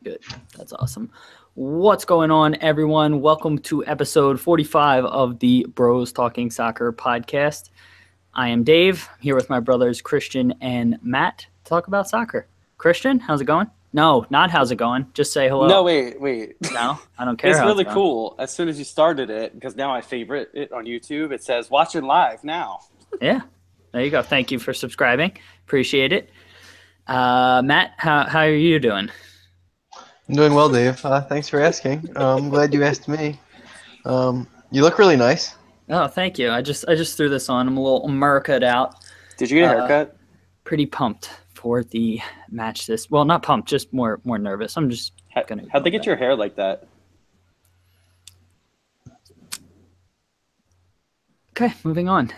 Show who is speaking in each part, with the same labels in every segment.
Speaker 1: Good. That's awesome. What's going on, everyone? Welcome to episode 45 of the Bros Talking Soccer podcast. I am Dave, here with my brothers Christian and Matt to talk about soccer. Christian, how's it going? No, not how's it going. Just say hello.
Speaker 2: No, wait.
Speaker 1: No, I don't care.
Speaker 2: It's
Speaker 1: how
Speaker 2: really
Speaker 1: going.
Speaker 2: cool. As soon as you started it, because now I favorite it on YouTube, it says watching live now.
Speaker 1: Yeah, there you go. Thank you for subscribing. Appreciate it. Matt, how are you doing?
Speaker 3: I'm doing well, Dave. Thanks for asking. I'm glad you asked me. You look really nice.
Speaker 1: Oh, thank you. I just threw this on. I'm a little America'd out.
Speaker 2: Did you get a haircut?
Speaker 1: Pretty pumped for the match this. Well, not pumped, just more nervous. I'm just gonna.
Speaker 2: How'd they get your hair like that?
Speaker 1: Okay, moving on.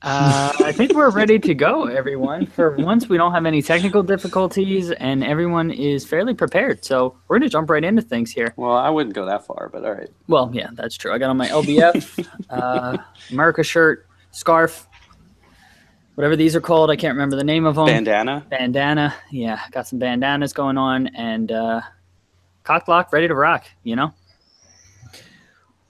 Speaker 1: I think we're ready to go, everyone. For once, we don't have any technical difficulties, and everyone is fairly prepared. So we're going to jump right into things here.
Speaker 2: Well, I wouldn't go that far, but all right.
Speaker 1: Well, yeah, that's true. I got on my LBF, America shirt, scarf, whatever these are called. I can't remember the name of them. Bandana. Yeah, got some bandanas going on, and cock lock, ready to rock, you know?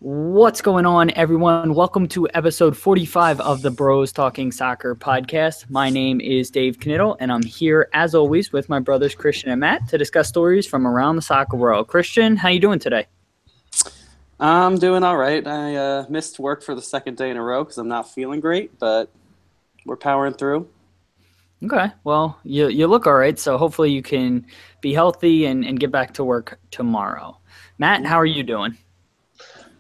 Speaker 1: What's going on, everyone? Welcome to episode 45 of the Bros Talking Soccer podcast. My name is Dave Knittel, and I'm here, as always, with my brothers Christian and Matt to discuss stories from around the soccer world. Christian, how you doing today?
Speaker 2: I'm doing all right. I missed work for the second day in a row because I'm not feeling great, but we're powering through.
Speaker 1: Okay. Well, you look all right, so hopefully you can be healthy and get back to work tomorrow. Matt, how are you doing?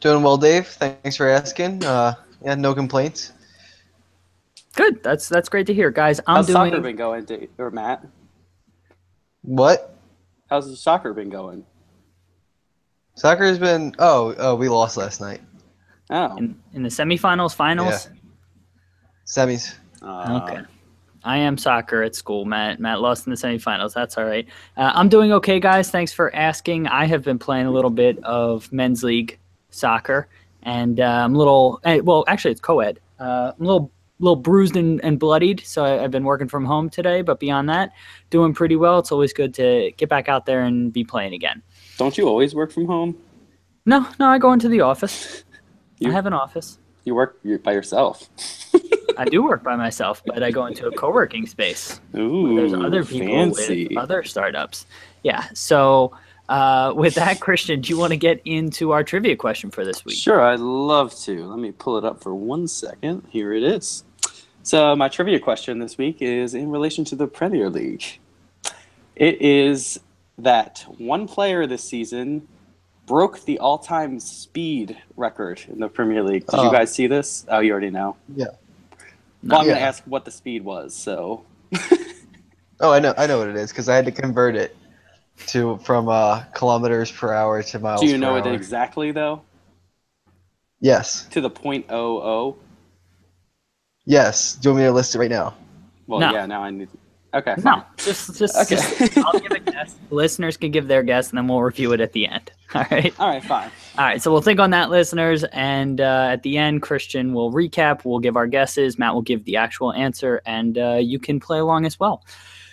Speaker 3: Doing well, Dave. Thanks for asking. Yeah, no complaints.
Speaker 1: Good. That's great to hear, guys.
Speaker 2: How's soccer been going, Dave, or Matt?
Speaker 3: What?
Speaker 2: How's the soccer been going?
Speaker 3: Soccer's been. Oh, we lost last night.
Speaker 2: Oh.
Speaker 1: In the semifinals, finals.
Speaker 3: Yeah. Semis.
Speaker 1: Okay. I am soccer at school, Matt. Matt lost in the semifinals. That's all right. I'm doing okay, guys. Thanks for asking. I have been playing a little bit of men's league soccer, and I'm a little. Well, actually, it's co-ed. I'm a little bruised and bloodied, so I've been working from home today. But beyond that, doing pretty well. It's always good to get back out there and be playing again.
Speaker 2: Don't you always work from home?
Speaker 1: No, I go into the office. I have an office.
Speaker 2: You work by yourself.
Speaker 1: I do work by myself, but I go into a co-working space.
Speaker 2: Ooh,
Speaker 1: where there's other people
Speaker 2: fancy.
Speaker 1: with other startups. Yeah. So with that, Christian, do you want to get into our trivia question for this week?
Speaker 2: Sure, I'd love to. Let me pull it up for 1 second. Here it is. So my trivia question this week is in relation to the Premier League. It is that one player this season broke the all-time speed record in the Premier League. Did you guys see this? Oh, you already know.
Speaker 3: Yeah.
Speaker 2: Well, I'm going to ask what the speed was. So.
Speaker 3: Oh, I know what it is because I had to convert it from kilometers per hour to miles per hour.
Speaker 2: Do you know it exactly though?
Speaker 3: Yes.
Speaker 2: To the .00.
Speaker 3: Yes. Do you want me to list it right now?
Speaker 2: Well,
Speaker 1: No.
Speaker 2: Yeah. Now I need. Okay.
Speaker 1: No, just I'll give a guess. Listeners can give their guess, and then we'll review it at the end. All right?
Speaker 2: All right, fine.
Speaker 1: All right, so we'll think on that, listeners, and at the end, Christian will recap. We'll give our guesses. Matt will give the actual answer, and you can play along as well.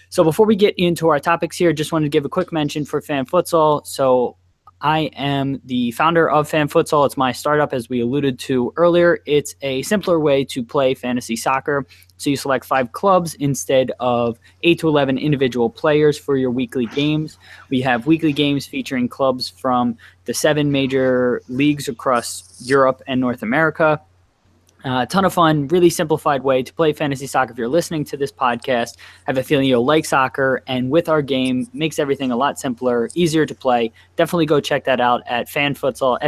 Speaker 1: So before we get into our topics here, just wanted to give a quick mention for Fan Futsal. So I am the founder of Fan Futsal. It's my startup, as we alluded to earlier. It's a simpler way to play fantasy soccer. So you select 5 clubs instead of 8 to 11 individual players for your weekly games. We have weekly games featuring clubs from the 7 major leagues across Europe and North America. A ton of fun, really simplified way to play fantasy soccer. If you're listening to this podcast, I have a feeling you'll like soccer, and with our game, makes everything a lot simpler, easier to play. Definitely go check that out at FanFutsal,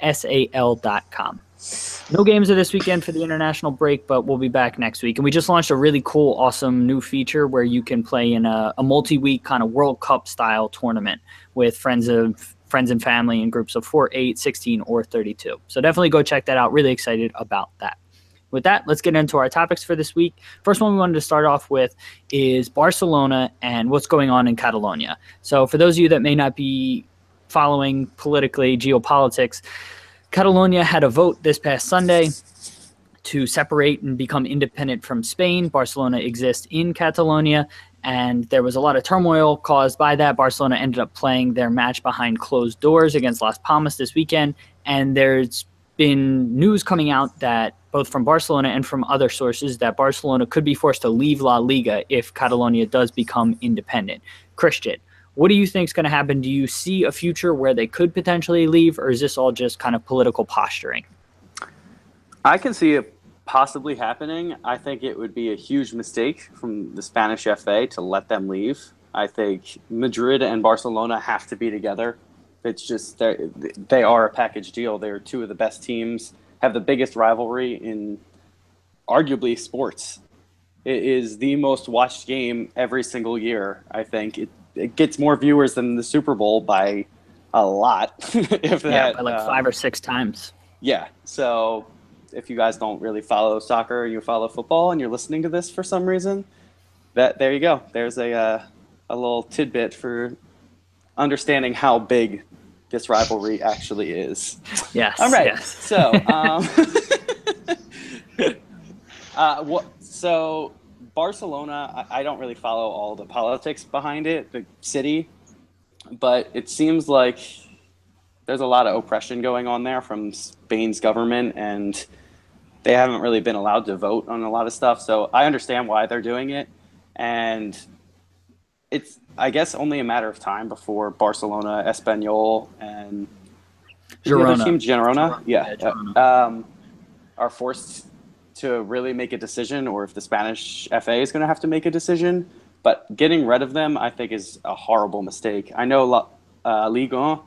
Speaker 1: FanFutsal.com. No games are this weekend for the international break, but we'll be back next week. And we just launched a really cool, awesome new feature where you can play in a multi-week kind of World Cup style tournament with friends and family in groups of 4, 8, 16, or 32. So definitely go check that out. Really excited about that. With that, let's get into our topics for this week. First one we wanted to start off with is Barcelona and what's going on in Catalonia. So for those of you that may not be following politically, geopolitics, Catalonia had a vote this past Sunday to separate and become independent from Spain. Barcelona exists in Catalonia, and there was a lot of turmoil caused by that. Barcelona ended up playing their match behind closed doors against Las Palmas this weekend, and there's been news coming out that both from Barcelona and from other sources that Barcelona could be forced to leave La Liga if Catalonia does become independent. Christian, what do you think is going to happen? Do you see a future where they could potentially leave, or is this all just kind of political posturing?
Speaker 2: I can see it possibly happening. I think it would be a huge mistake from the Spanish FA to let them leave. I think Madrid and Barcelona have to be together. It's just they are a package deal. They're two of the best teams, have the biggest rivalry in arguably sports. It is the most watched game every single year. I think it gets more viewers than the Super Bowl by a lot.
Speaker 1: By like 5 or 6 times.
Speaker 2: Yeah. So if you guys don't really follow soccer, you follow football, and you're listening to this for some reason, there you go. There's a little tidbit for understanding how big this rivalry actually is.
Speaker 1: Yes.
Speaker 2: All right.
Speaker 1: Yes.
Speaker 2: So, so Barcelona, I don't really follow all the politics behind it, the city, but it seems like there's a lot of oppression going on there from Spain's government, and they haven't really been allowed to vote on a lot of stuff. So I understand why they're doing it, and it's, I guess, only a matter of time before Barcelona, Espanyol, and Girona, are forced to really make a decision, or if the Spanish FA is going to have to make a decision. But getting rid of them, I think, is a horrible mistake. I know Liga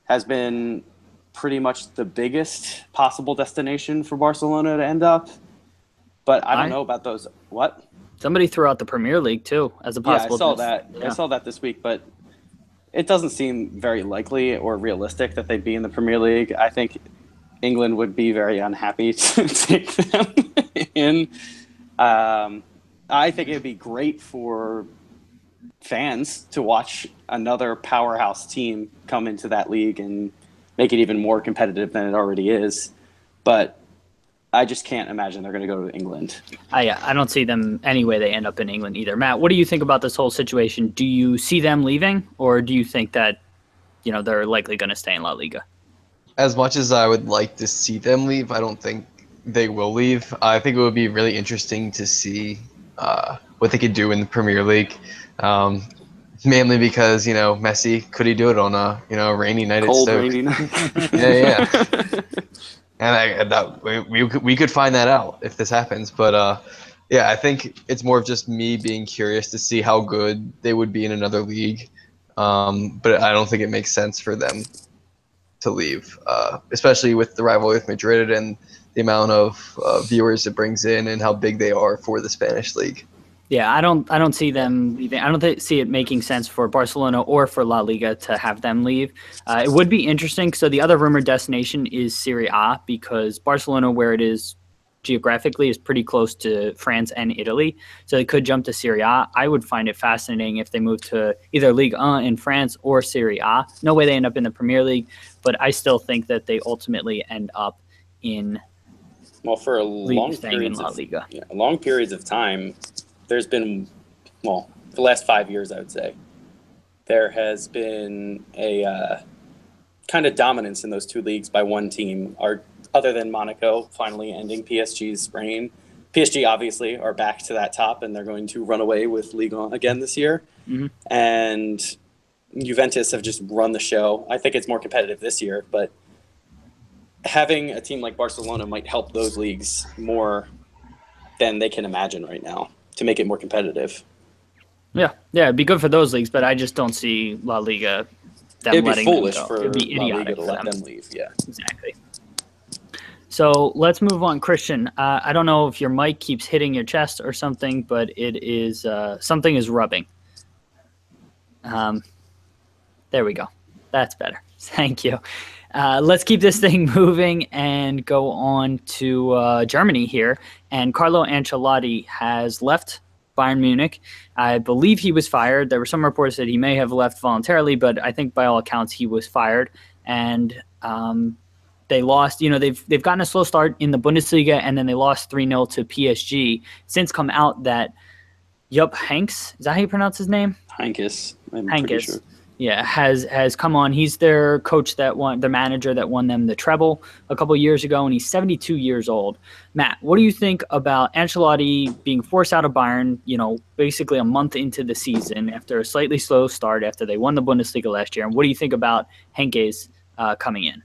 Speaker 2: has been pretty much the biggest possible destination for Barcelona to end up, but I don't know about those. What?
Speaker 1: Somebody threw out the Premier League too as a possible.
Speaker 2: Yeah, I saw that. Yeah. I saw that this week, but it doesn't seem very likely or realistic that they'd be in the Premier League. I think England would be very unhappy to take them in. I think it'd be great for fans to watch another powerhouse team come into that league and make it even more competitive than it already is. But I just can't imagine they're going to go to England.
Speaker 1: I don't see them any way they end up in England either. Matt, what do you think about this whole situation? Do you see them leaving, or do you think that, they're likely going to stay in La Liga?
Speaker 3: As much as I would like to see them leave, I don't think they will leave. I think it would be really interesting to see what they could do in the Premier League. Mainly because, Messi, could he do it on a rainy night
Speaker 2: cold,
Speaker 3: at Stoke?
Speaker 2: Rainy night.
Speaker 3: Yeah. And we could find that out if this happens. But, I think it's more of just me being curious to see how good they would be in another league. But I don't think it makes sense for them to leave, especially with the rivalry with Madrid and the amount of viewers it brings in and how big they are for the Spanish league.
Speaker 1: Yeah, I don't see them leaving. I don't see it making sense for Barcelona or for La Liga to have them leave. It would be interesting. So the other rumored destination is Serie A, because Barcelona, where it is geographically, is pretty close to France and Italy. So they could jump to Serie A. I would find it fascinating if they move to either Ligue 1 in France or Serie A. No way they end up in the Premier League, but I still think that they ultimately end up in
Speaker 2: for long periods of time. There's been, for the last 5 years, I would say, there has been a kind of dominance in those two leagues by one team, other than Monaco finally ending PSG's reign. PSG, obviously, are back to that top, and they're going to run away with Ligue 1 again this year. Mm-hmm. And Juventus have just run the show. I think it's more competitive this year, but having a team like Barcelona might help those leagues more than they can imagine right now, to make it more competitive.
Speaker 1: Yeah, it'd be good for those leagues, but I just don't see La Liga
Speaker 2: it'd be foolish for La Liga to let them leave. Yeah,
Speaker 1: exactly. So let's move on, Christian. I don't know if your mic keeps hitting your chest or something, but it is something is rubbing. There we go. That's better. Thank you. Let's keep this thing moving and go on to Germany here. And Carlo Ancelotti has left Bayern Munich. I believe he was fired. There were some reports that he may have left voluntarily, but I think by all accounts he was fired. And they lost. They've gotten a slow start in the Bundesliga, and then they lost 3-0 to PSG. Since come out that Jupp Heynckes. Is that how you pronounce his name?
Speaker 2: Heynckes, I'm pretty sure.
Speaker 1: Yeah, has come on. He's their coach their manager that won them the treble a couple years ago, and he's 72 years old. Matt, what do you think about Ancelotti being forced out of Bayern, basically a month into the season after a slightly slow start after they won the Bundesliga last year? And what do you think about Heynckes coming in?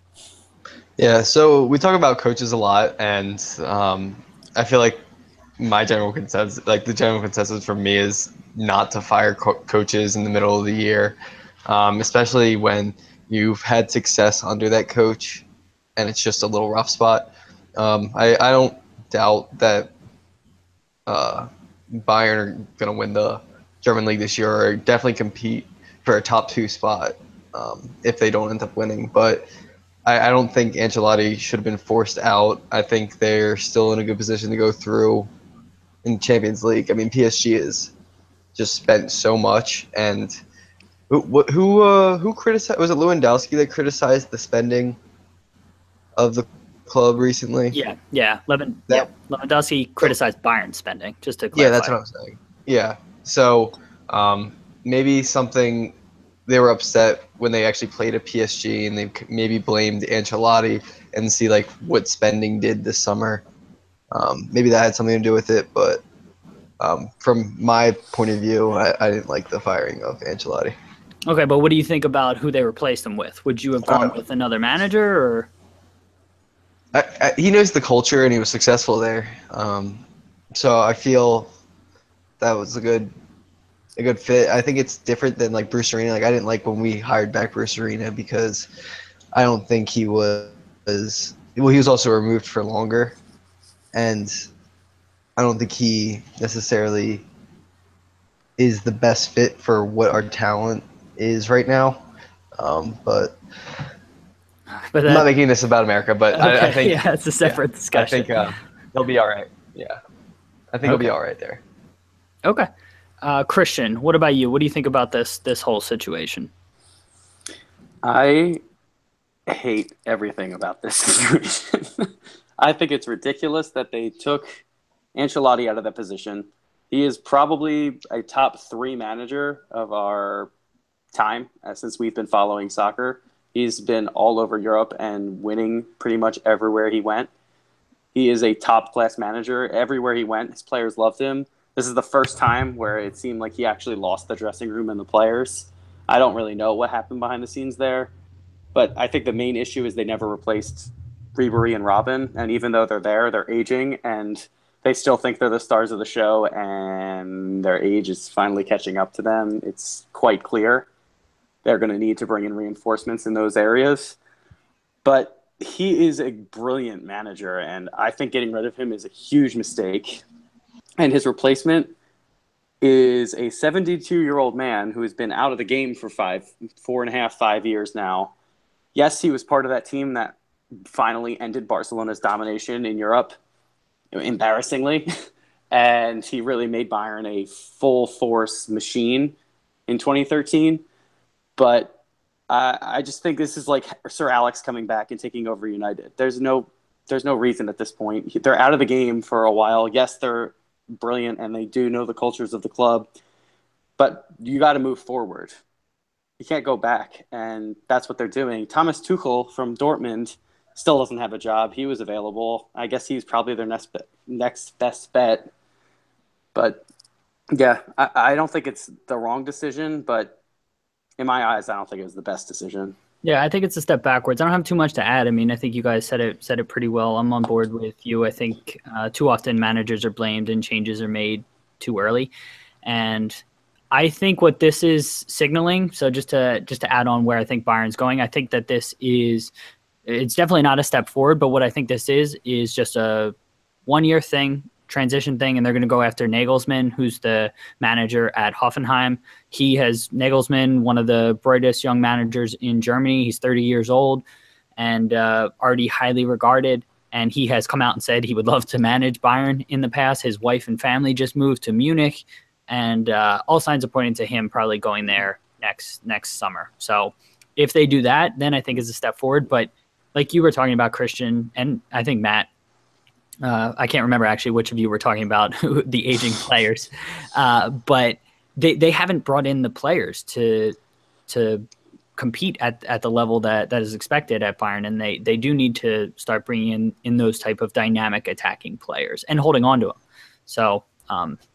Speaker 3: Yeah, so we talk about coaches a lot, and I feel like the general consensus for me is not to fire coaches in the middle of the year. Especially when you've had success under that coach and it's just a little rough spot. I don't doubt that Bayern are going to win the German league this year, or definitely compete for a top 2 spot if they don't end up winning. But I don't think Ancelotti should have been forced out. I think they're still in a good position to go through in Champions League. I mean, PSG has just spent so much, and who criticized? Was it Lewandowski that criticized the spending of the club recently?
Speaker 1: Yeah. Lewandowski criticized Bayern spending, just to clarify.
Speaker 3: Yeah, that's what I'm saying. Yeah, so maybe something they were upset when they actually played at PSG, and they maybe blamed Ancelotti and see like what spending did this summer. Maybe that had something to do with it, but from my point of view, I didn't like the firing of Ancelotti.
Speaker 1: Okay, but what do you think about who they replaced him with? Would you have gone with another manager, or?
Speaker 3: He knows the culture, and he was successful there. So I feel that was a good fit. I think it's different than like Bruce Arena. Like, I didn't like when we hired back Bruce Arena because I don't think he was. Well, he was also removed for longer, and I don't think he necessarily is the best fit for what our talent is right now. But I'm not making this about America, but okay, I think
Speaker 1: it's a separate discussion.
Speaker 3: I think he'll be all right. Yeah, I think he'll be all right there.
Speaker 1: Okay, Christian, what about you? What do you think about this whole situation?
Speaker 2: I hate everything about this situation. I think it's ridiculous that they took Ancelotti out of that position. He is probably a top 3 manager of our time since we've been following soccer. He's been all over Europe and winning pretty much everywhere he went. He is a top-class manager. Everywhere he went, his players loved him. This is the first time where it seemed like he actually lost the dressing room and the players. I don't really know what happened behind the scenes there, but I think the main issue is they never replaced Ribery and Robin, and even though they're there, they're aging, and they still think they're the stars of the show, and their age is finally catching up to them. It's quite clear they're going to need to bring in reinforcements in those areas. But he is a brilliant manager, and I think getting rid of him is a huge mistake. And his replacement is a 72-year-old man who has been out of the game for 5 years now. Yes, he was part of that team that finally ended Barcelona's domination in Europe, embarrassingly, and he really made Bayern a full-force machine in 2013. But I just think this is like Sir Alex coming back and taking over United. There's no reason at this point. They're out of the game for a while. Yes, they're brilliant, and they do know the cultures of the club, but you got to move forward. You can't go back, and that's what they're doing. Thomas Tuchel from Dortmund still doesn't have a job. He was available. I guess he's probably their next best bet. But, yeah, I don't think it's the wrong decision, but in my eyes, I don't think it was the best decision.
Speaker 1: Yeah, I think it's a step backwards. I don't have too much to add. I mean, I think you guys said it pretty well. I'm on board with you. I think too often managers are blamed and changes are made too early. And I think what this is signaling, so just to add on where I think Bayern's going, I think that it's definitely not a step forward, but what I think this is just a one-year thing, transition thing, and they're going to go after Nagelsmann, who's the manager at Hoffenheim. Nagelsmann, one of the brightest young managers in Germany. He's 30 years old and already highly regarded, and he has come out and said he would love to manage Bayern in the past. His wife and family just moved to Munich, and all signs are pointing to him probably going there next summer. So if they do that, then I think it's a step forward. But like you were talking about, Christian, and I think Matt, I can't remember actually which of you were talking about the aging players, but they haven't brought in the players to compete at the level that is expected at Bayern, and they do need to start bringing in those type of dynamic attacking players and holding on to them. So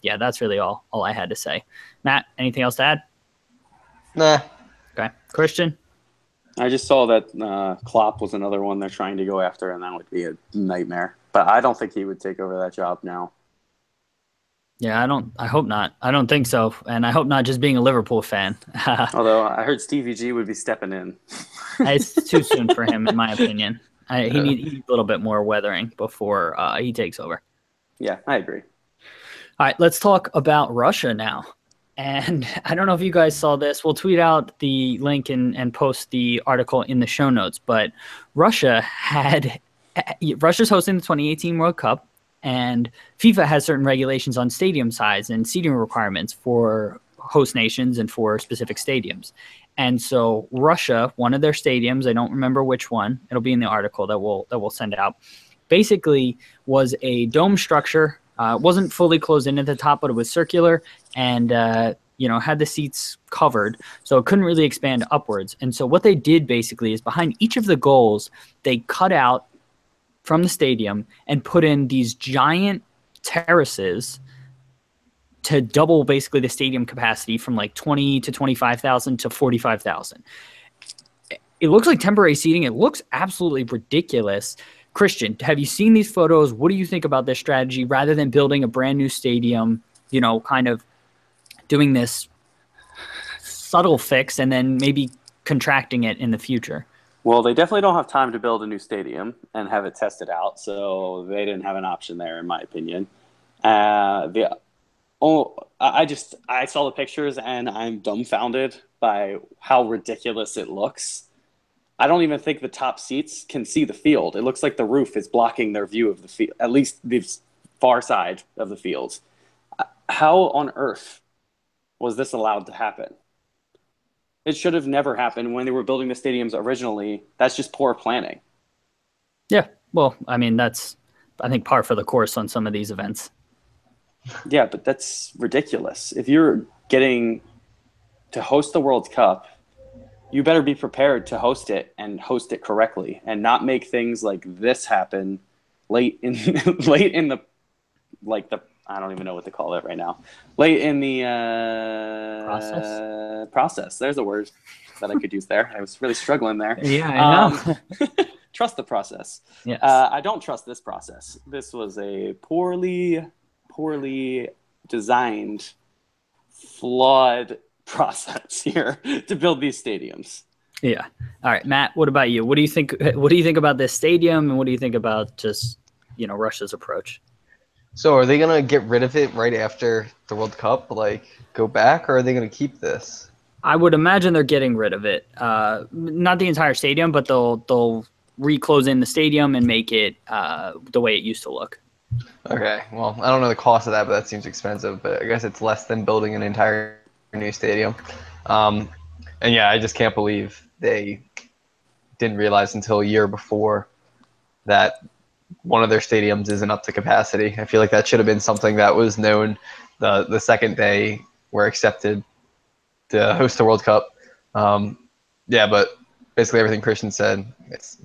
Speaker 1: yeah, that's really all I had to say. Matt, anything else to add?
Speaker 3: Nah.
Speaker 1: Okay, Christian.
Speaker 2: I just saw that Klopp was another one they're trying to go after, and that would be a nightmare. But I don't think he would take over that job now.
Speaker 1: Yeah, I hope not. I don't think so, and I hope not. Just being a Liverpool fan.
Speaker 2: Although I heard Stevie G would be stepping in.
Speaker 1: It's too soon for him, in my opinion. He needs a little bit more weathering before he takes over.
Speaker 2: Yeah, I agree.
Speaker 1: All right, let's talk about Russia now. And I don't know if you guys saw this. We'll tweet out the link and post the article in the show notes. But Russia's hosting the 2018 World Cup, and FIFA has certain regulations on stadium size and seating requirements for host nations and for specific stadiums. And so Russia, one of their stadiums, I don't remember which one, it'll be in the article that we'll send out, basically was a dome structure. It wasn't fully closed in at the top, but it was circular and had the seats covered, so it couldn't really expand upwards. And so what they did basically is behind each of the goals, they cut out from the stadium and put in these giant terraces to double basically the stadium capacity from like 20 to 25,000 to 45,000. It looks like temporary seating. It looks absolutely ridiculous. Christian, have you seen these photos? What do you think about this strategy rather than building a brand new stadium, kind of doing this subtle fix and then maybe contracting it in the future?
Speaker 2: Well, they definitely don't have time to build a new stadium and have it tested out, so they didn't have an option there, in my opinion. I saw the pictures and I'm dumbfounded by how ridiculous it looks. I don't even think the top seats can see the field. It looks like the roof is blocking their view of the field, at least the far side of the field. How on earth was this allowed to happen? It should have never happened when they were building the stadiums originally. That's just poor planning.
Speaker 1: Yeah, well, I mean, that's, I think, par for the course on some of these events.
Speaker 2: Yeah, but that's ridiculous. If you're getting to host the World Cup, you better be prepared to host it and host it correctly and not make things like this happen late in the I don't even know what to call it right now. Late in the process. There's a word that I could use there. I was really struggling there.
Speaker 1: Yeah, I know.
Speaker 2: Trust the process.
Speaker 1: Yes.
Speaker 2: I don't trust this process. This was a poorly designed, flawed process here to build these stadiums.
Speaker 1: Yeah. All right, Matt, what about you? What do you think about this stadium, and what do you think about just, Russia's approach?
Speaker 3: So are they going to get rid of it right after the World Cup, like go back, or are they going to keep this?
Speaker 1: I would imagine they're getting rid of it. Not the entire stadium, but they'll reclose in the stadium and make it the way it used to look.
Speaker 3: Okay. Well, I don't know the cost of that, but that seems expensive. But I guess it's less than building an entire new stadium. And yeah, I just can't believe they didn't realize until a year before that one of their stadiums isn't up to capacity. I feel like that should have been something that was known the second they were accepted to host the World Cup. Yeah, but basically everything Christian said,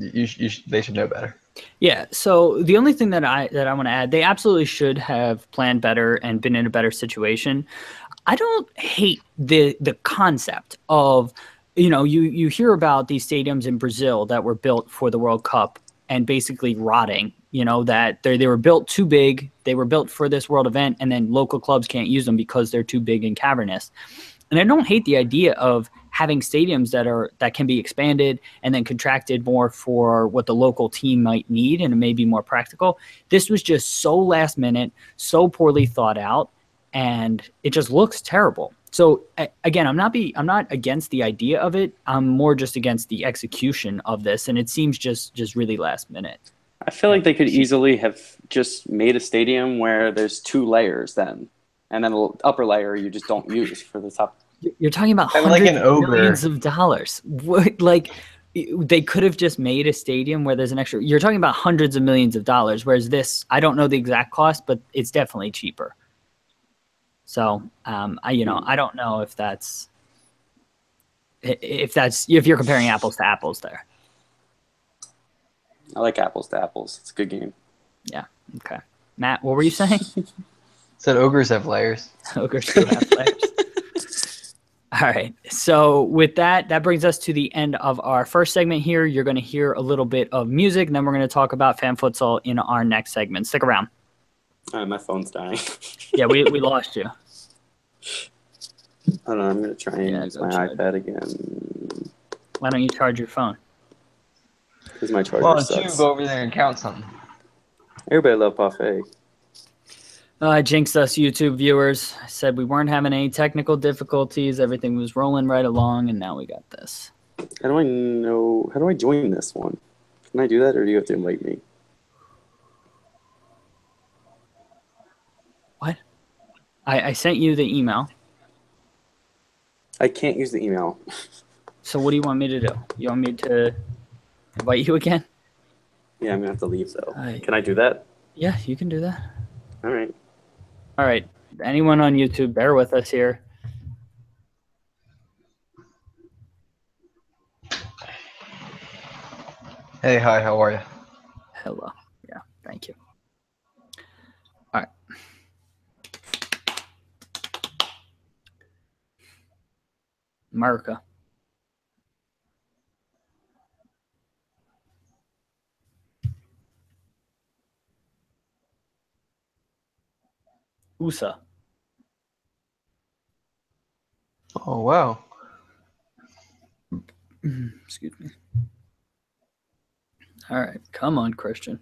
Speaker 3: they should know better.
Speaker 1: Yeah. So the only thing that I want to add, they absolutely should have planned better and been in a better situation. I don't hate the concept of, you hear about these stadiums in Brazil that were built for the World Cup and basically rotting, that they were built too big. They were built for this world event, and then local clubs can't use them because they're too big and cavernous. And I don't hate the idea of having stadiums that can be expanded and then contracted more for what the local team might need, and it may be more practical. This was just so last minute, so poorly thought out, and it just looks terrible. So again, I'm not against the idea of it. I'm more just against the execution of this, and it seems just really last minute.
Speaker 2: I feel like they could easily have just made a stadium where there's two layers then, and then the upper layer you just don't use for the top.
Speaker 1: You're talking about
Speaker 3: like
Speaker 1: hundreds
Speaker 3: an
Speaker 1: of
Speaker 3: ogre.
Speaker 1: millions of dollars. Like, they could have just made a stadium where there's an extra. You're talking about hundreds of millions of dollars, whereas this, I don't know the exact cost, but it's definitely cheaper. So, I don't know if you're comparing apples to apples there.
Speaker 2: I like apples to apples. It's a good game.
Speaker 1: Yeah. Okay. Matt, what were you saying?
Speaker 3: Said ogres have layers.
Speaker 1: Ogres do have layers. All right. So with that brings us to the end of our first segment here. You're going to hear a little bit of music, and then we're going to talk about fan futsal in our next segment. Stick around.
Speaker 2: My phone's dying.
Speaker 1: Yeah, we lost you.
Speaker 2: Hold on, I'm going to try and use my iPad again.
Speaker 1: Why don't you charge your phone?
Speaker 2: Because my charger
Speaker 3: Why don't
Speaker 2: sucks.
Speaker 3: you go over there and count something?
Speaker 2: Everybody love parfait.
Speaker 1: I jinxed us, YouTube viewers. I said we weren't having any technical difficulties. Everything was rolling right along, and now we got this.
Speaker 2: How do I join this one? Can I do that, or do you have to invite me?
Speaker 1: What? I sent you the email.
Speaker 2: I can't use the email.
Speaker 1: So what do you want me to do? You want me to invite you again?
Speaker 2: Yeah, I'm going to have to leave, though. Can I do that?
Speaker 1: Yeah, you can do that.
Speaker 2: All right.
Speaker 1: All right. Anyone on YouTube, bear with us here.
Speaker 3: Hey, hi, how are you?
Speaker 1: Hello. Yeah, thank you. All right. America. USA.
Speaker 3: Oh, wow.
Speaker 1: Excuse me. All right. Come on, Christian.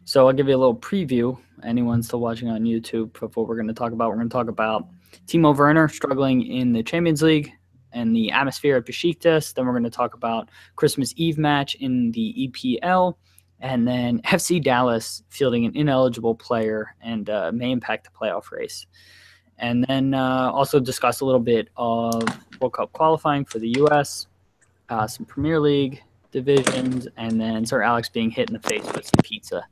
Speaker 1: So I'll give you a little preview. Anyone still watching on YouTube of what we're going to talk about. We're going to talk about Timo Werner struggling in the Champions League and the atmosphere at Besiktas. Then we're going to talk about Christmas Eve match in the EPL. And then FC Dallas fielding an ineligible player and may impact the playoff race. And then also discuss a little bit of World Cup qualifying for the U.S., some Premier League divisions, and then Sir Alex being hit in the face with some pizza.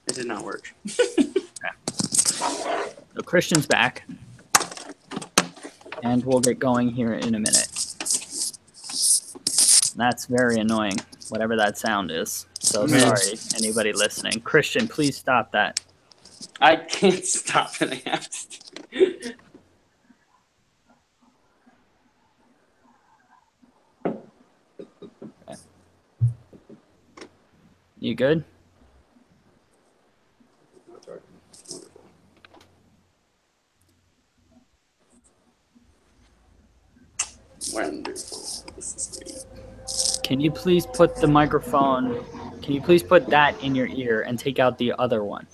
Speaker 2: It did not work.
Speaker 1: Okay. So Christian's back. And we'll get going here in a minute. That's very annoying, whatever that sound is. So sorry, anybody listening. Christian, please stop that.
Speaker 2: I can't stop it. I have to.
Speaker 1: Okay. You good?
Speaker 2: Wonderful. This is great.
Speaker 1: Can you please put the microphone, can you please put that in your ear and take out the other one?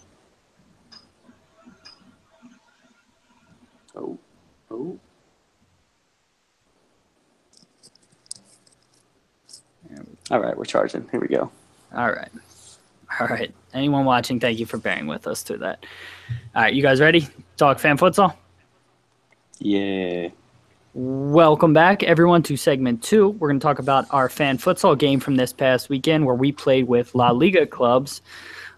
Speaker 2: Oh. All right, we're charging. Here we go.
Speaker 1: All right. Anyone watching, thank you for bearing with us through that. All right, you guys ready? Talk fan futsal?
Speaker 2: Yeah.
Speaker 1: Welcome back, everyone, to segment 2. We're going to talk about our fan futsal game from this past weekend where we played with La Liga clubs.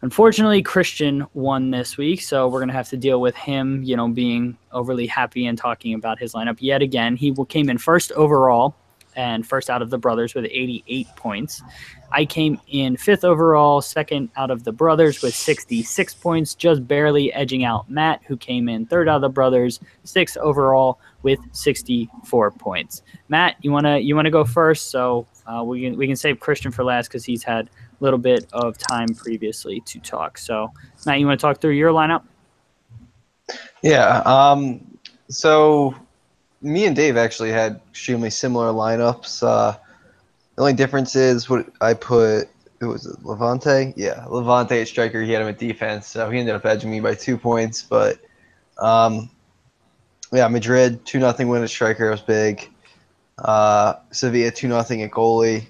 Speaker 1: Unfortunately, Christian won this week, so we're going to have to deal with him, being overly happy and talking about his lineup yet again. He came in first overall and first out of the brothers with 88 points. I came in 5th overall, second out of the brothers with 66 points, just barely edging out Matt, who came in 3rd out of the brothers, 6th overall with 64 points. Matt, you wanna go first? So we can save Christian for last because he's had a little bit of time previously to talk. So Matt, you want to talk through your lineup?
Speaker 3: Yeah. So me and Dave actually had extremely similar lineups. The only difference is what I put. Who was it? Levante? Yeah, Levante at striker. He had him at defense, so he ended up edging me by 2 points. But yeah, Madrid 2-0 win at striker was big. Sevilla 2-0 at goalie.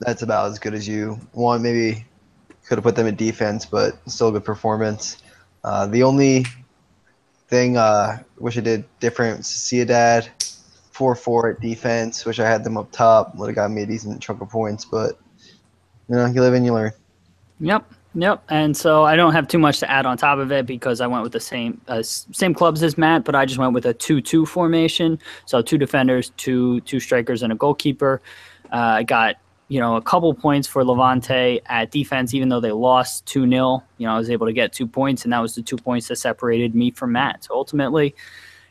Speaker 3: That's about as good as you want. Maybe could have put them in defense, but still a good performance. The only thing wish I did different was Sociedad 4-4 at defense. Wish I had them up top. Would have got me a decent chunk of points, but you live and you learn.
Speaker 1: Yep. And so I don't have too much to add on top of it because I went with the same clubs as Matt, but I just went with a 2-2 formation. So 2 defenders, two strikers, and a goalkeeper. I got a couple points for Levante at defense, even though they lost 2-0. I was able to get 2 points, and that was the 2 points that separated me from Matt. So ultimately,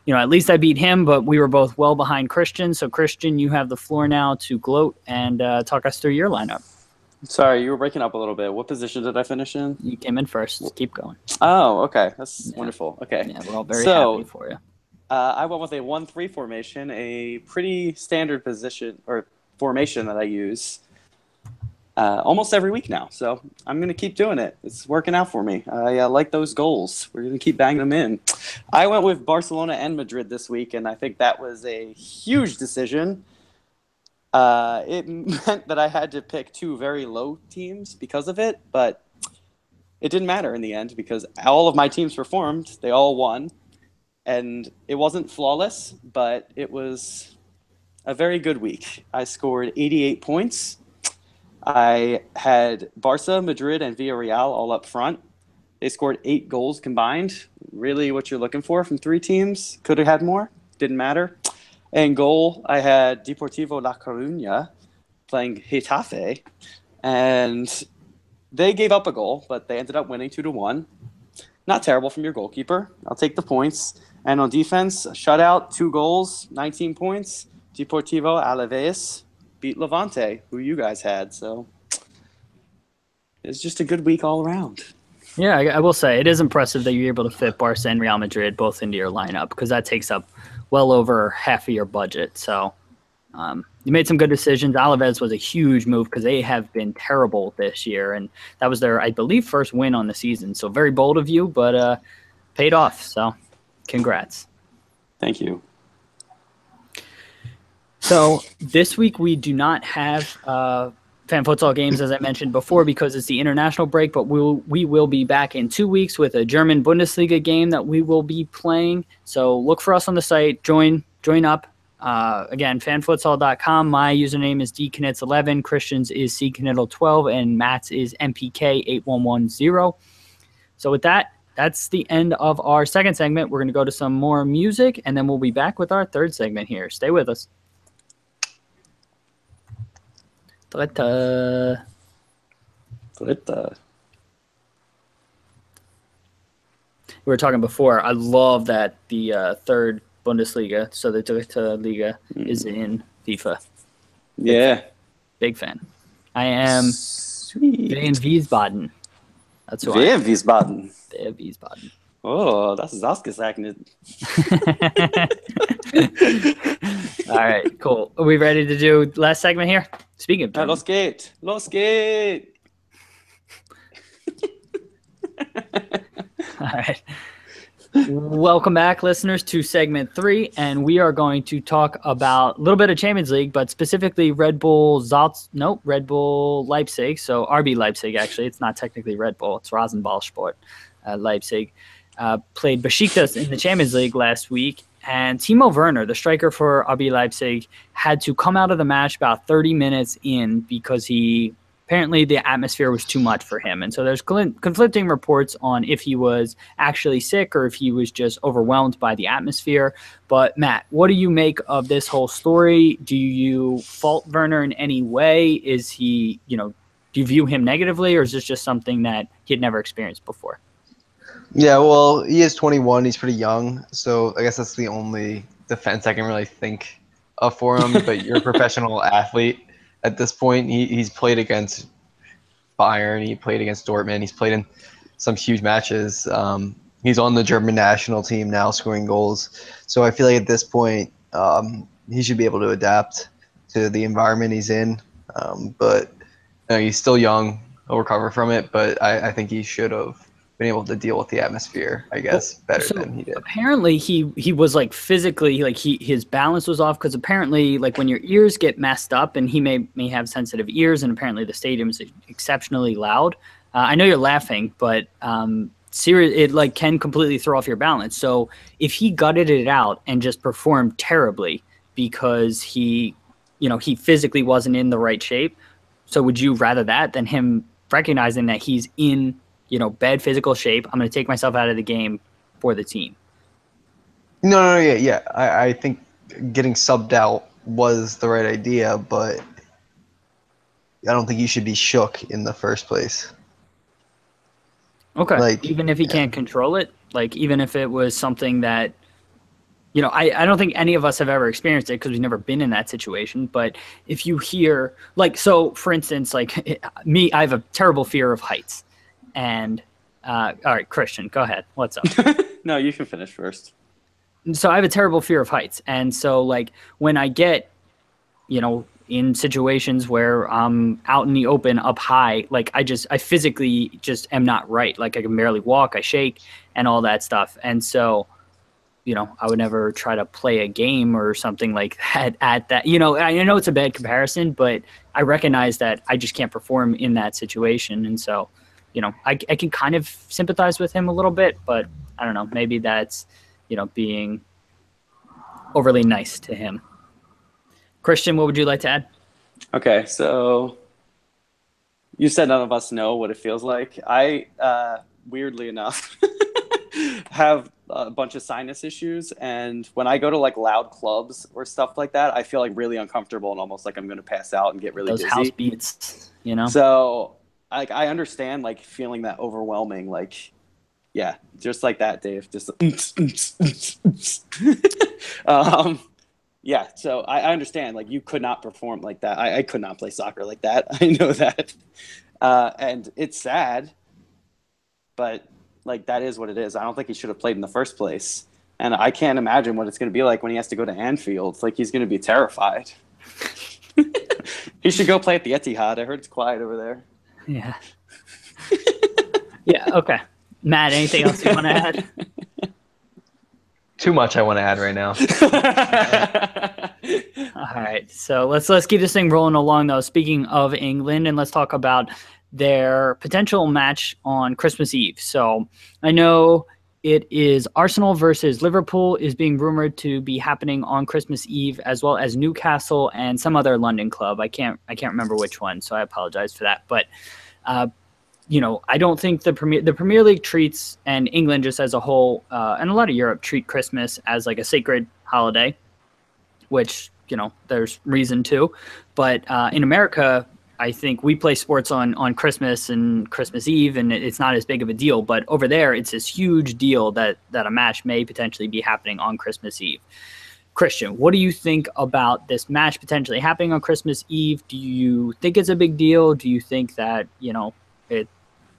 Speaker 1: at least I beat him, but we were both well behind Christian. So Christian, you have the floor now to gloat and talk us through your lineup.
Speaker 2: Sorry, you were breaking up a little bit. What position did I finish in?
Speaker 1: You came in first. Just keep going.
Speaker 2: Oh, okay. That's wonderful. Okay.
Speaker 1: Yeah, we're all very happy for you.
Speaker 2: I went with a 1-3 formation, a pretty standard position or formation that I use almost every week now. So I'm going to keep doing it. It's working out for me. I like those goals. We're going to keep banging them in. I went with Barcelona and Madrid this week, and I think that was a huge decision. It meant that I had to pick 2 very low teams because of it, but it didn't matter in the end because all of my teams performed. They all won, and it wasn't flawless, but it was a very good week. I scored 88 points. I had Barca, Madrid, and Villarreal all up front. They scored 8 goals combined. Really what you're looking for from 3 teams. Could have had more. Didn't matter. And goal, I had Deportivo La Coruña playing Getafe, and they gave up a goal, but they ended up winning 2-1. Not terrible from your goalkeeper. I'll take the points. And on defense, shutout, 2 goals, 19 points. Deportivo Alaves beat Levante, who you guys had. So it's just a good week all around.
Speaker 1: Yeah, I will say it is impressive that you're able to fit Barca and Real Madrid both into your lineup because that takes up well over half of your budget. So you made some good decisions. Alaves was a huge move because they have been terrible this year, and that was their, I believe, first win on the season. So very bold of you, but paid off. So congrats.
Speaker 2: Thank you.
Speaker 1: So this week we do not have fan futsal games, as I mentioned before, because it's the international break, but we will be back in 2 weeks with a German Bundesliga game that we will be playing. So look for us on the site. Join up. Again, fanfutsal.com. My username is dknitz11. Christian's is cknittel12, and Matt's is mpk8110. So with that, that's the end of our second segment. We're going to go to some more music, and then we'll be back with our third segment here. Stay with us. Dritte. We were talking before. I love that the third Bundesliga, so the Dritte Liga, is in FIFA.
Speaker 2: Yeah.
Speaker 1: Big fan. I am in Wiesbaden. That's who
Speaker 2: Wer Wiesbaden?
Speaker 1: Wer Wiesbaden.
Speaker 2: Oh, das ist ausgezeichnet.
Speaker 1: All right, cool. Are we ready to do last segment here? Speaking of German.
Speaker 2: Los geht. Los geht.
Speaker 1: All right. Welcome back, listeners, to segment 3, and we are going to talk about a little bit of Champions League, but specifically Red Bull Leipzig. So RB Leipzig, actually. It's not technically Red Bull. It's Rasenballsport Leipzig. Played Besiktas in the Champions League last week, and Timo Werner, the striker for RB Leipzig, had to come out of the match about 30 minutes in because apparently the atmosphere was too much for him. And so there's conflicting reports on if he was actually sick or if he was just overwhelmed by the atmosphere. But Matt, what do you make of this whole story? Do you fault Werner in any way? Is he, do you view him negatively, or is this just something that he had never experienced before?
Speaker 3: Yeah, well, he is 21. He's pretty young, so I guess that's the only defense I can really think of for him. But you're a professional athlete at this point. He's played against Bayern. He played against Dortmund. He's played in some huge matches. He's on the German national team now, scoring goals. So I feel like at this point, he should be able to adapt to the environment he's in. But he's still young. He'll recover from it. But I think he should have been able to deal with the atmosphere, I guess, better than he did.
Speaker 1: Apparently he was like physically, like his balance was off, because apparently like when your ears get messed up, and he may have sensitive ears, and apparently the stadium is exceptionally loud. I know you're laughing, but it like can completely throw off your balance. So if he gutted it out and just performed terribly because he physically wasn't in the right shape, so would you rather that than him recognizing that he's in, bad physical shape? I'm going to take myself out of the game for the team.
Speaker 3: No, yeah. I think getting subbed out was the right idea, but I don't think you should be shook in the first place.
Speaker 1: Okay.
Speaker 3: Like,
Speaker 1: even if he can't control it, like even if it was something that, I don't think any of us have ever experienced it because we've never been in that situation. But if you hear, like, so for instance, like me, I have a terrible fear of heights. And, all right, Christian, go ahead. What's up?
Speaker 2: No, you can finish first.
Speaker 1: So I have a terrible fear of heights. And so, like, when I get, in situations where I'm out in the open up high, like I physically just am not right. Like I can barely walk, I shake and all that stuff. And so, I would never try to play a game or something like that at that, I know it's a bad comparison, but I recognize that I just can't perform in that situation. And so, I can kind of sympathize with him a little bit, but I don't know, maybe that's, being overly nice to him. Christian, what would you like to add?
Speaker 2: Okay, so you said none of us know what it feels like. I, weirdly enough, have a bunch of sinus issues, and when I go to like loud clubs or stuff like that, I feel like really uncomfortable and almost like I'm going to pass out and get really
Speaker 1: Those
Speaker 2: dizzy.
Speaker 1: house beats,
Speaker 2: So I understand like feeling that overwhelming, like, yeah, just like that, Dave. Just yeah, so I understand, like, you could not perform like that. I could not play soccer like that. I know that. And it's sad, but, like, that is what it is. I don't think he should have played in the first place. And I can't imagine what it's going to be like when he has to go to Anfield. Like, he's going to be terrified. He should go play at the Etihad. I heard it's quiet over there.
Speaker 1: Yeah. Yeah, okay. Matt, anything else you want to add?
Speaker 3: Too much I want to add right now.
Speaker 1: All right, so let's keep this thing rolling along, though. Speaking of England, and let's talk about their potential match on Christmas Eve. So I know it is Arsenal versus Liverpool is being rumored to be happening on Christmas Eve, as well as Newcastle and some other London club. I can't remember which one, so I apologize for that. But I don't think the Premier League treats, and England just as a whole, and a lot of Europe treat Christmas as like a sacred holiday, which, there's reason to. But in America, I think we play sports on Christmas and Christmas Eve, and it's not as big of a deal. But over there, it's this huge deal that a match may potentially be happening on Christmas Eve. Christian, what do you think about this match potentially happening on Christmas Eve? Do you think it's a big deal? Do you think that,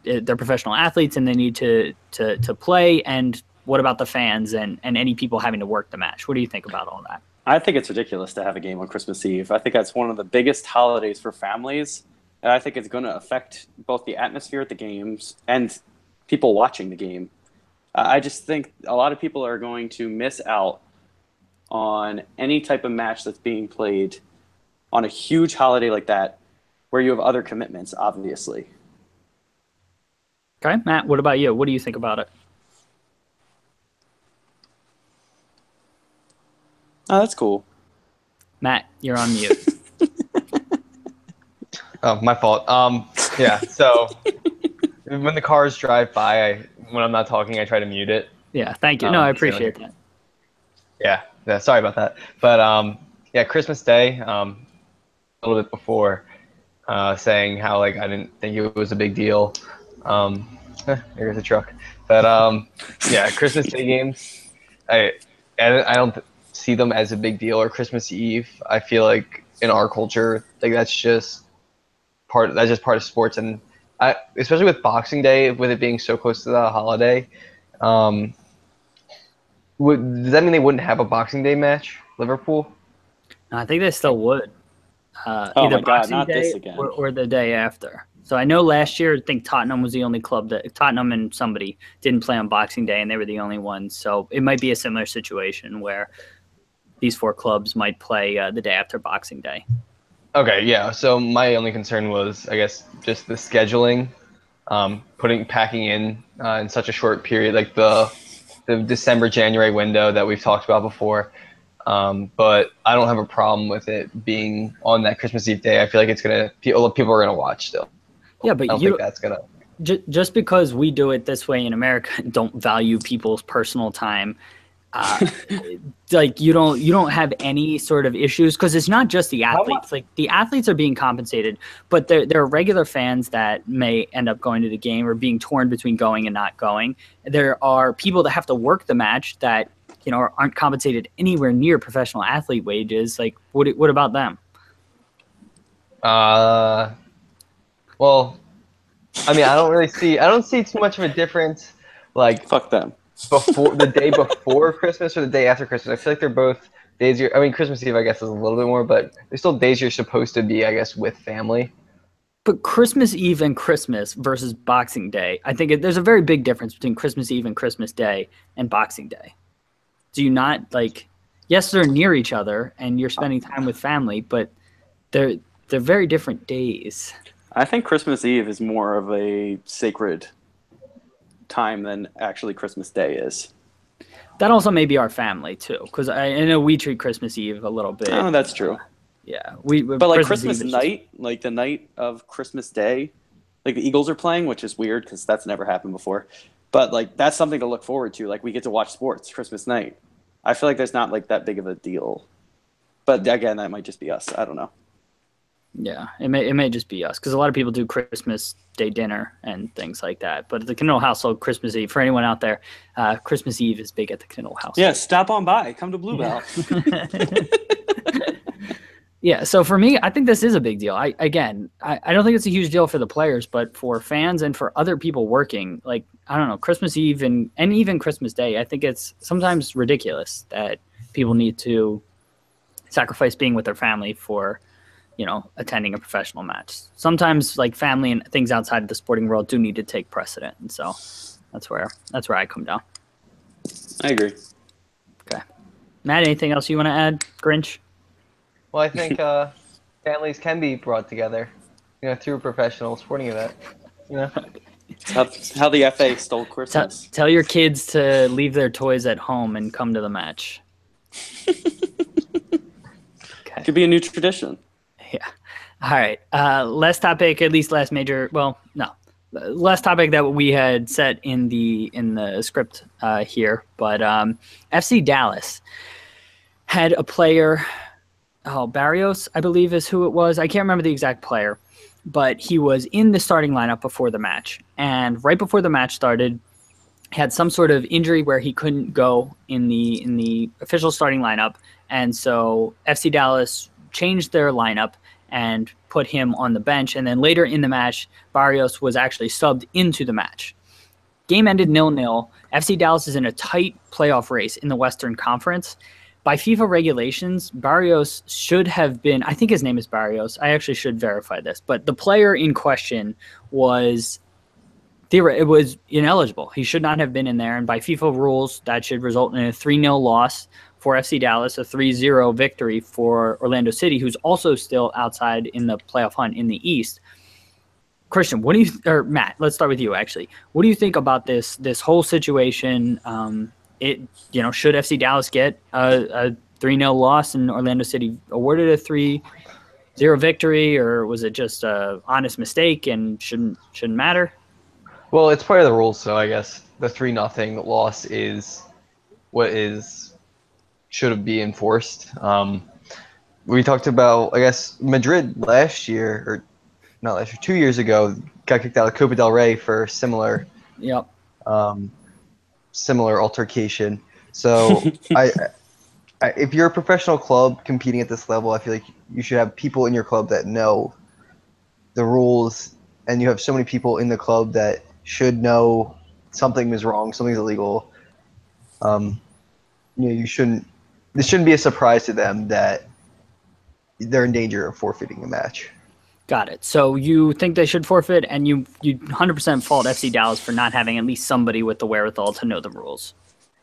Speaker 1: they're professional athletes and they need to play? And what about the fans and any people having to work the match? What do you think about all that?
Speaker 2: I think it's ridiculous to have a game on Christmas Eve. I think that's one of the biggest holidays for families. And I think it's going to affect both the atmosphere at the games and people watching the game. I just think a lot of people are going to miss out on any type of match that's being played on a huge holiday like that, where you have other commitments, obviously.
Speaker 1: Okay, Matt, what about you? What do you think about it?
Speaker 2: Oh, that's cool.
Speaker 1: Matt, you're on mute.
Speaker 3: Oh, my fault. Yeah, so when the cars drive by, when I'm not talking, I try to mute it.
Speaker 1: Yeah, thank you. No, I appreciate that.
Speaker 3: Yeah, sorry about that. But yeah, Christmas Day, a little bit before, saying how like I didn't think it was a big deal. There's a truck. But yeah, Christmas Day games, I don't see them as a big deal, or Christmas Eve. I feel like in our culture, like that's just part of sports, and especially with Boxing Day, with it being so close to the holiday. Does that mean they wouldn't have a Boxing Day match, Liverpool?
Speaker 1: No, I think they still would.
Speaker 2: Oh
Speaker 1: either
Speaker 2: my God,
Speaker 1: Boxing
Speaker 2: not
Speaker 1: Day
Speaker 2: this again.
Speaker 1: or the day after. So I know last year, I think Tottenham was the only club that Tottenham and somebody didn't play on Boxing Day, and they were the only ones. So it might be a similar situation where these four clubs might play the day after Boxing Day.
Speaker 3: Okay, yeah. So my only concern was, I guess, just the scheduling packing in such a short period, like the December January window that we've talked about before. But I don't have a problem with it being on that Christmas Eve day. I feel like people are gonna watch still.
Speaker 1: Yeah, but
Speaker 3: I don't think that's gonna.
Speaker 1: Just because we do it this way in America and don't value people's personal time, like you don't have any sort of issues, because it's not just the athletes. Like the athletes are being compensated, but there are regular fans that may end up going to the game or being torn between going and not going. There are people that have to work the match that aren't compensated anywhere near professional athlete wages. Like what about them?
Speaker 3: Well, I mean, I don't see too much of a difference. Like,
Speaker 2: fuck them.
Speaker 3: Before the day before Christmas or the day after Christmas, I feel like they're both days. I mean, Christmas Eve, I guess, is a little bit more, but they're still days you're supposed to be, I guess, with family.
Speaker 1: But Christmas Eve and Christmas versus Boxing Day, I think there's a very big difference between Christmas Eve and Christmas Day and Boxing Day. Do you not like? Yes, they're near each other and you're spending time with family, but they're very different days.
Speaker 2: I think Christmas Eve is more of a sacred time than actually Christmas Day is.
Speaker 1: That also may be our family too, because I know we treat Christmas Eve a little bit.
Speaker 2: Oh, that's true.
Speaker 1: Yeah,
Speaker 2: but like Christmas night, like the night of Christmas Day, like the Eagles are playing, which is weird because that's never happened before. But like that's something to look forward to. Like we get to watch sports Christmas night. I feel like there's not like that big of a deal. But again, that might just be us. I don't know.
Speaker 1: Yeah, it may just be us, because a lot of people do Christmas Day dinner and things like that. But at the Knittel household, Christmas Eve, for anyone out there, Christmas Eve is big at the Knittel household.
Speaker 2: Yeah, stop on by. Come to Bluebell.
Speaker 1: Yeah, so for me, I think this is a big deal. I don't think it's a huge deal for the players, but for fans and for other people working, like, I don't know, Christmas Eve and even Christmas Day, I think it's sometimes ridiculous that people need to sacrifice being with their family for attending a professional match. Sometimes like family and things outside of the sporting world do need to take precedent. And so that's where I come down.
Speaker 2: I agree.
Speaker 1: Okay. Matt, anything else you want to add, Grinch?
Speaker 3: Well, I think families can be brought together, through a professional sporting event.
Speaker 2: How the FA stole Christmas.
Speaker 1: Tell your kids to leave their toys at home and come to the match. Okay.
Speaker 2: Could be a new tradition.
Speaker 1: Yeah. All right. Last topic, at least last major. Well, no, last topic that we had set in the script here. But FC Dallas had a player. Oh, Barrios, I believe is who it was. I can't remember the exact player, but he was in the starting lineup before the match. And right before the match started, had some sort of injury where he couldn't go in the official starting lineup. And so FC Dallas changed their lineup and put him on the bench. And then later in the match, Barrios was actually subbed into the match. Game ended 0-0. FC Dallas is in a tight playoff race in the Western Conference. By FIFA regulations, Barrios should have been, I think his name is Barrios. I actually should verify this. But the player in question was ineligible. He should not have been in there. And by FIFA rules, that should result in a 3-0 loss for FC Dallas, a 3-0 victory for Orlando City, who's also still outside in the playoff hunt in the East. Christian, Matt, let's start with you, actually. What do you think about this whole situation? Should FC Dallas get a 3-0 loss and Orlando City awarded a 3-0 victory, or was it just an honest mistake and shouldn't matter?
Speaker 3: Well, it's part of the rules, so I guess the 3-0 loss is what should be enforced. We talked about, I guess, Madrid last year, or not last year, 2 years ago, got kicked out of Copa del Rey for similar altercation. So if you're a professional club competing at this level, I feel like you should have people in your club that know the rules, and you have so many people in the club that should know something is wrong, something's illegal. This shouldn't be a surprise to them that they're in danger of forfeiting a match.
Speaker 1: Got it. So you think they should forfeit, and you 100% fault FC Dallas for not having at least somebody with the wherewithal to know the rules.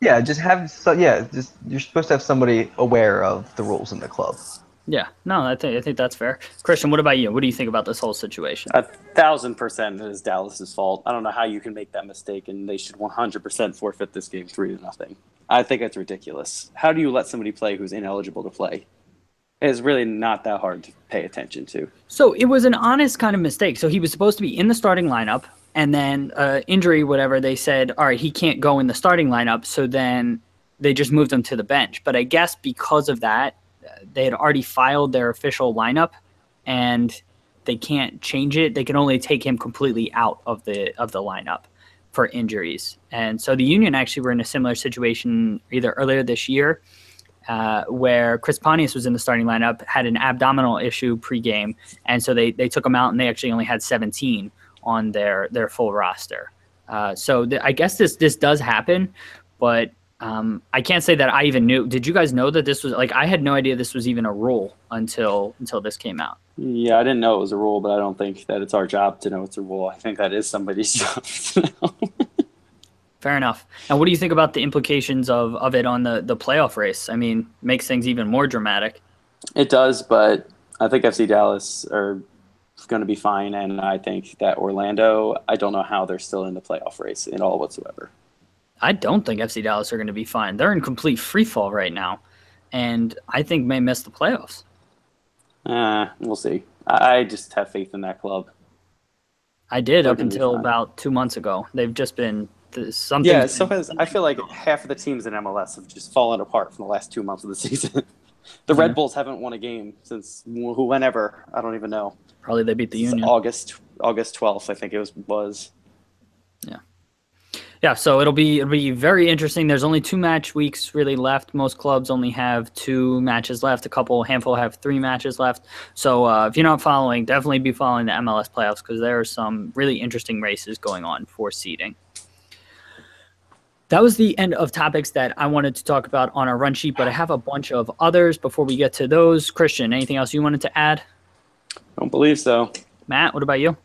Speaker 3: Yeah, you're supposed to have somebody aware of the rules in the club.
Speaker 1: Yeah, no, I think that's fair. Christian, what about you? What do you think about this whole situation?
Speaker 2: 1,000% it is Dallas's fault. I don't know how you can make that mistake, and they should 100% forfeit this game 3-0. I think it's ridiculous. How do you let somebody play who's ineligible to play? It's really not that hard to pay attention to.
Speaker 1: So it was an honest kind of mistake. So he was supposed to be in the starting lineup, and then injury, whatever, they said, all right, he can't go in the starting lineup. So then they just moved him to the bench. But I guess because of that, they had already filed their official lineup, and they can't change it. They can only take him completely out of the lineup for injuries. And so the Union actually were in a similar situation either earlier this year, where Chris Pontius was in the starting lineup, had an abdominal issue pregame, and so they took him out, and they actually only had 17 on their full roster. So I guess this does happen, but I can't say that I even knew. Did you guys know that this was I had no idea this was even a rule until this came out.
Speaker 2: Yeah, I didn't know it was a rule, but I don't think that it's our job to know it's a rule. I think that is somebody's job to know.
Speaker 1: Fair enough. And what do you think about the implications of it on the playoff race? I mean, makes things even more dramatic.
Speaker 2: It does, but I think FC Dallas are going to be fine, and I think that Orlando, I don't know how they're still in the playoff race at all whatsoever.
Speaker 1: I don't think FC Dallas are going to be fine. They're in complete free fall right now, and I think may miss the playoffs.
Speaker 2: We'll see. I just have faith in that club.
Speaker 1: I did up until about 2 months ago. They've just been something.
Speaker 2: Yeah, I feel like half of the teams in MLS have just fallen apart from the last 2 months of the season. The Red Bulls haven't won a game since whenever. I don't even know.
Speaker 1: Probably they beat the Union.
Speaker 2: August 12th, I think it was.
Speaker 1: Yeah. Yeah, so it'll be very interesting. There's only 2 match weeks really left. Most clubs only have 2 matches left. Handful have 3 matches left. So if you're not following, definitely be following the MLS playoffs, because there are some really interesting races going on for seeding. That was the end of topics that I wanted to talk about on our run sheet, but I have a bunch of others before we get to those. Christian, anything else you wanted to add?
Speaker 2: Don't believe so.
Speaker 1: Matt, what about you?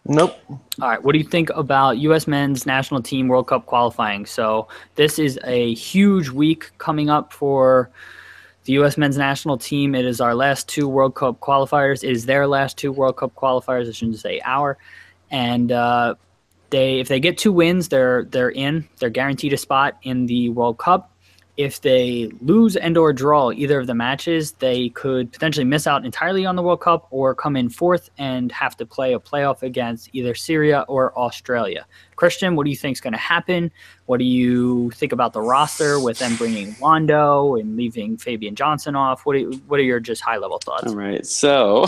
Speaker 3: Nope.
Speaker 1: All right. What do you think about U.S. men's national team World Cup qualifying? So this is a huge week coming up for the U.S. men's national team. It is our last 2 World Cup qualifiers. It is their last 2 World Cup qualifiers. I shouldn't say our. And if they get 2 wins, they're in. They're guaranteed a spot in the World Cup. If they lose and or draw either of the matches, they could potentially miss out entirely on the World Cup or come in 4th and have to play a playoff against either Syria or Australia. Christian, what do you think is going to happen? What do you think about the roster with them bringing Wando and leaving Fabian Johnson off? What are your just high-level thoughts?
Speaker 2: All right, so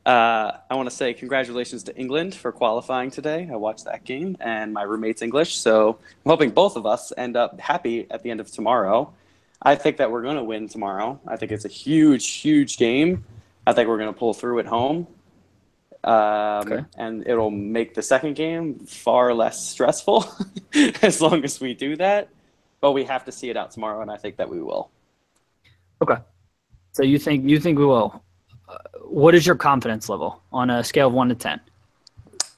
Speaker 2: I want to say congratulations to England for qualifying today. I watched that game, and my roommate's English, so I'm hoping both of us end up happy at the end of tomorrow. I think that we're going to win tomorrow. I think it's a huge, huge game. I think we're going to pull through at home, and it'll make the second game far less stressful as long as we do that. But we have to see it out tomorrow, and I think that we will.
Speaker 1: Okay. So you think we will? What is your confidence level on a scale of 1 to 10?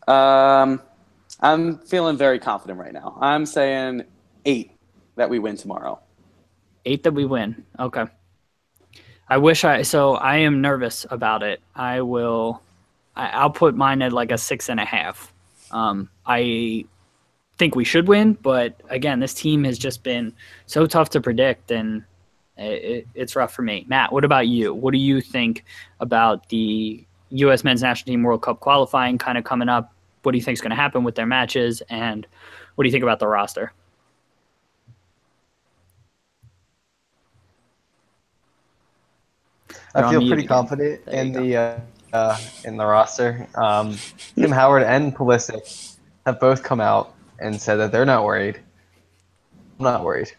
Speaker 2: I'm feeling very confident right now. I'm saying 8 that we win tomorrow.
Speaker 1: 8 that we win. Okay. So I am nervous about it. I'll put mine at like a 6.5. I think we should win, but again, this team has just been so tough to predict, and it's rough for me. Matt, what about you? What do you think about the U.S. men's national team World Cup qualifying kind of coming up? What do you think is going to happen with their matches? And what do you think about the roster?
Speaker 3: I feel pretty confident in the roster. Tim Howard and Pulisic have both come out and said that they're not worried. I'm not worried.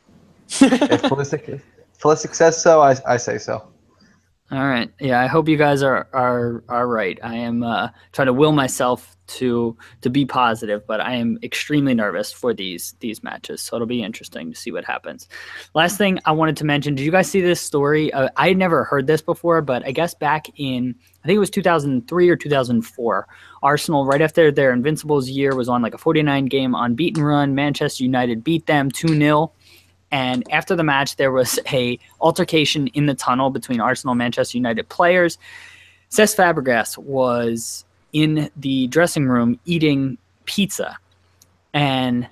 Speaker 3: If Pulisic says so, I say so.
Speaker 1: All right. Yeah, I hope you guys are right. I am trying to will myself to be positive, but I am extremely nervous for these matches. So it'll be interesting to see what happens. Last thing I wanted to mention, did you guys see this story? I had never heard this before, but I guess back in, I think it was 2003 or 2004, Arsenal, right after their Invincibles year, was on like a 49-game unbeaten run. Manchester United beat them 2-0. And after the match, there was a altercation in the tunnel between Arsenal and Manchester United players. Cesc Fabregas was in the dressing room eating pizza, and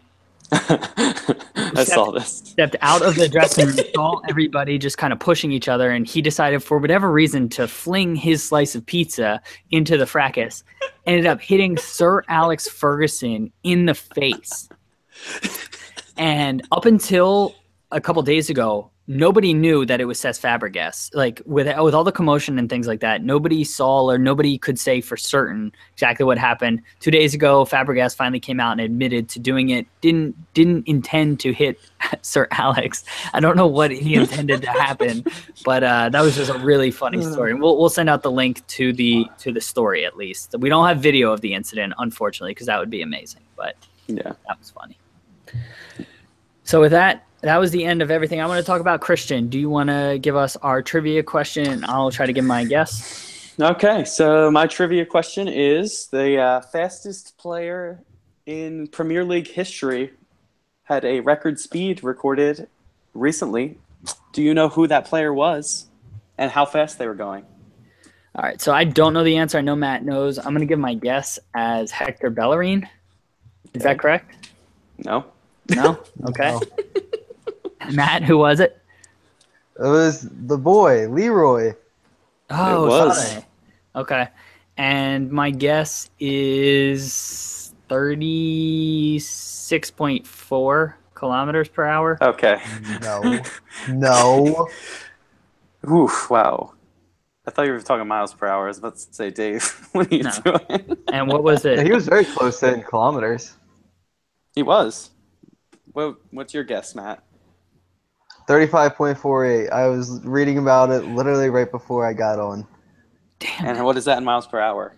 Speaker 2: I saw this.
Speaker 1: Stepped out of the dressing room, saw everybody just kind of pushing each other, and he decided for whatever reason to fling his slice of pizza into the fracas. Ended up hitting Sir Alex Ferguson in the face. And up until a couple days ago, nobody knew that it was Cesc Fabregas. Like with all the commotion and things like that, nobody saw or nobody could say for certain exactly what happened. 2 days ago, Fabregas finally came out and admitted to doing it. Didn't intend to hit Sir Alex. I don't know what he intended to happen, but that was just a really funny story. And we'll send out the link to the story at least. We don't have video of the incident, unfortunately, because that would be amazing. But yeah, that was funny. So with that was the end of everything. I want to talk about Christian. Do you want to give us our trivia question? I'll try to give my guess.
Speaker 2: Okay, so my trivia question is the fastest player in Premier League history had a record speed recorded recently. Do you know who that player was and how fast they were going?
Speaker 1: All right, so I don't know the answer. I know Matt knows. I'm going to give my guess as Hector Bellerin. Is that correct?
Speaker 2: No.
Speaker 1: No? Okay. No. Matt, who was it?
Speaker 3: It was the boy, Leroy.
Speaker 1: Oh,
Speaker 2: it was.
Speaker 1: Okay. And my guess is 36.4 kilometers per hour.
Speaker 2: Okay.
Speaker 3: No.
Speaker 2: Oof, wow. I thought you were talking miles per hour. I was about to say, Dave, what are you doing?
Speaker 1: And what was it?
Speaker 3: Yeah, he was very close in kilometers.
Speaker 2: He was. Well, what's your guess, Matt?
Speaker 3: 35.48. I was reading about it literally right before I got on.
Speaker 1: Damn.
Speaker 2: And what is that in miles per hour?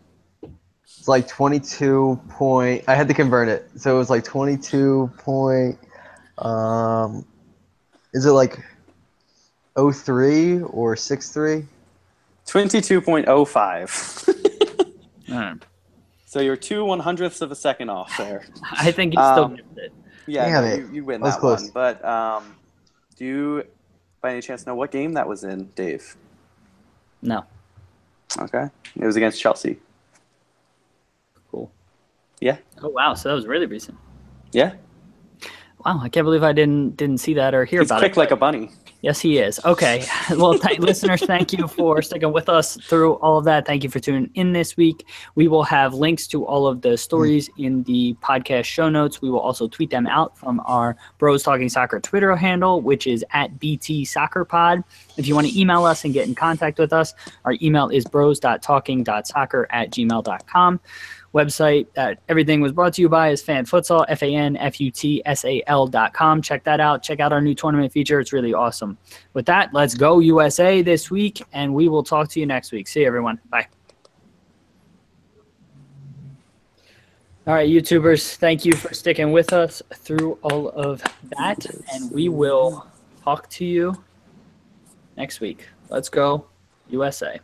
Speaker 3: It's like 22 point. I had to convert it, so it was like 22 point. Is it like 03 or 63?
Speaker 2: 22.05. So you're 2/100ths of a second off there.
Speaker 1: I think you still missed it.
Speaker 2: Yeah, no, you win that one. But do you, by any chance, know what game that was in, Dave?
Speaker 1: No.
Speaker 2: Okay. It was against Chelsea.
Speaker 1: Cool.
Speaker 2: Yeah.
Speaker 1: Oh, wow. So that was really recent.
Speaker 2: Yeah.
Speaker 1: Wow. I can't believe I didn't see that or hear about it.
Speaker 2: He's quick like a bunny.
Speaker 1: Yes, he is. Okay. Well, listeners, thank you for sticking with us through all of that. Thank you for tuning in this week. We will have links to all of the stories in the podcast show notes. We will also tweet them out from our Bros Talking Soccer Twitter handle, which is @BTSoccerPod. If you want to email us and get in contact with us, our email is bros.talking.soccer@gmail.com. Website that everything was brought to you by is Fan Futsal, FANFUTSAL.com. Check that out. Check out our new tournament feature. It's really awesome. With that, let's go USA this week, and we will talk to you next week. See you, everyone. Bye. All right, YouTubers, thank you for sticking with us through all of that, and we will talk to you next week. Let's go USA.